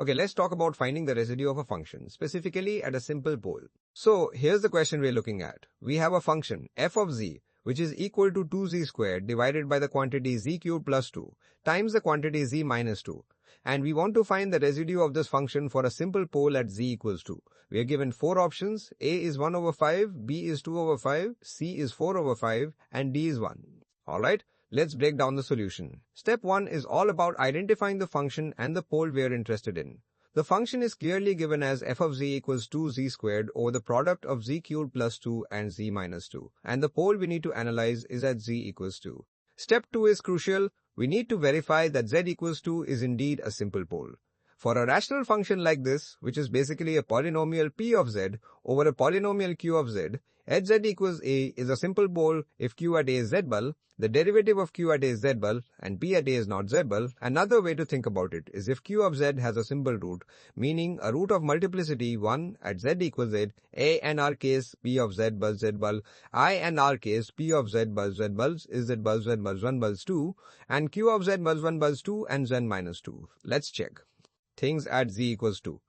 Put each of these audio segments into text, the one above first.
Okay, let's talk about finding the residue of a function, specifically at a simple pole. So here's the question we're looking at. We have a function f of z, which is equal to 2z squared divided by the quantity z cubed plus 2 times the quantity z minus 2. And we want to find the residue of this function for a simple pole at z equals 2. We are given 4 options. A is 1 over 5, B is 2 over 5, C is 4 over 5, and D is 1. Alright, let's break down the solution. Step 1 is all about identifying the function and the pole we are interested in. The function is clearly given as f of z equals 2z squared over the product of z cubed plus 2 and z minus 2. And the pole we need to analyze is at z equals 2. Step 2 is crucial. We need to verify that z equals 2 is indeed a simple pole. For a rational function like this, which is basically a polynomial p of z over a polynomial q of z, h z equals a is a simple pole if q at a is z-bul, the derivative of q at a is z-bul, and p at a is not z-bul. Another way to think about it is if q of z has a simple root, meaning a root of multiplicity 1 at z equals z, a and r case p of z-bul z-bul, I and r case p of z-bul z-buls is z-bul z-bul 1 buls 2, and q of z-bul 1 buls 2 and z minus 2. Let's check. Things at z equals 2.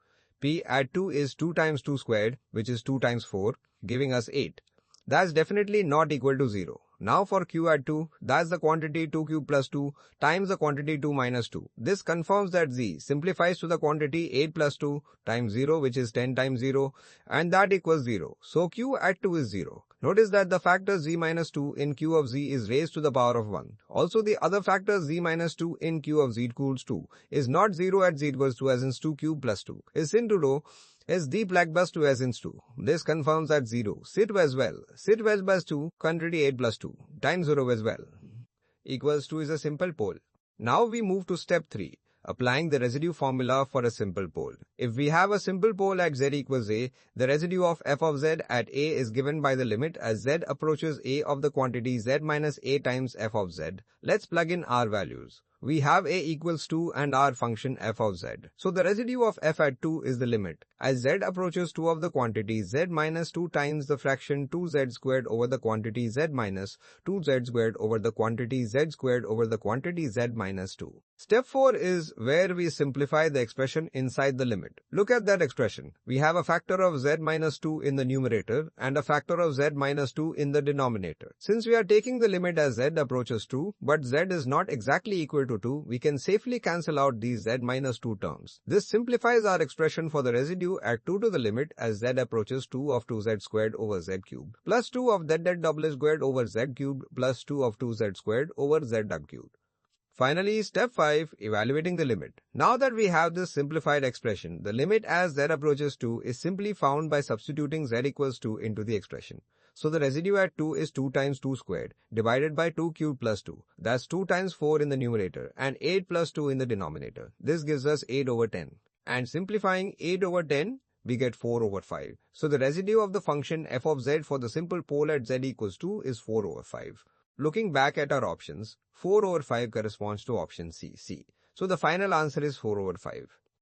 P at 2 is 2 times 2 squared, which is 2 times 4, giving us 8. That's definitely not equal to 0. Now for q at 2, that's the quantity 2 cubed plus 2 times the quantity 2 minus 2. This confirms that z simplifies to the quantity 8 plus 2 times 0, which is 10 times 0, and that equals 0. So q at 2 is 0. Notice that the factor z minus 2 in q of z is raised to the power of 1. Also, the other factor z minus 2 in q of z equals 2 is not 0 at z equals 2 as in 2 cube plus 2. Is into row is d black bus 2 as in 2. This confirms that 0. Sit as well. Sit well bus 2, quantity 8 plus 2 times 0 as well. Equals 2 is a simple pole. Now we move to step 3. Applying the residue formula for a simple pole. If we have a simple pole at z equals a, the residue of f of z at a is given by the limit as z approaches a of the quantity z minus a times f of z. Let's plug in r values. We have a equals 2 and our function f of z. So the residue of f at 2 is the limit. As z approaches 2 of the quantity z minus 2 times the fraction 2z squared over the quantity z minus 2z squared over the quantity z squared over the quantity z minus 2. Step 4 is where we simplify the expression inside the limit. Look at that expression. We have a factor of z minus 2 in the numerator and a factor of z minus 2 in the denominator. Since we are taking the limit as z approaches 2, but z is not exactly equal to 2, we can safely cancel out these z minus 2 terms. This simplifies our expression for the residue at 2 to the limit as z approaches 2 of 2z squared over z cubed plus 2 of z double squared over z cubed plus 2 of 2z squared over z double cubed. Finally, step 5, evaluating the limit. Now that we have this simplified expression, the limit as z approaches 2 is simply found by substituting z equals 2 into the expression. So the residue at 2 is 2 times 2 squared divided by 2 cubed plus 2. That's 2 times 4 in the numerator and 8 plus 2 in the denominator. This gives us 8 over 10. And simplifying 8 over 10, we get 4 over 5. So the residue of the function f of z for the simple pole at z equals 2 is 4 over 5. Looking back at our options, 4 over 5 corresponds to option C. So the final answer is 4 over 5.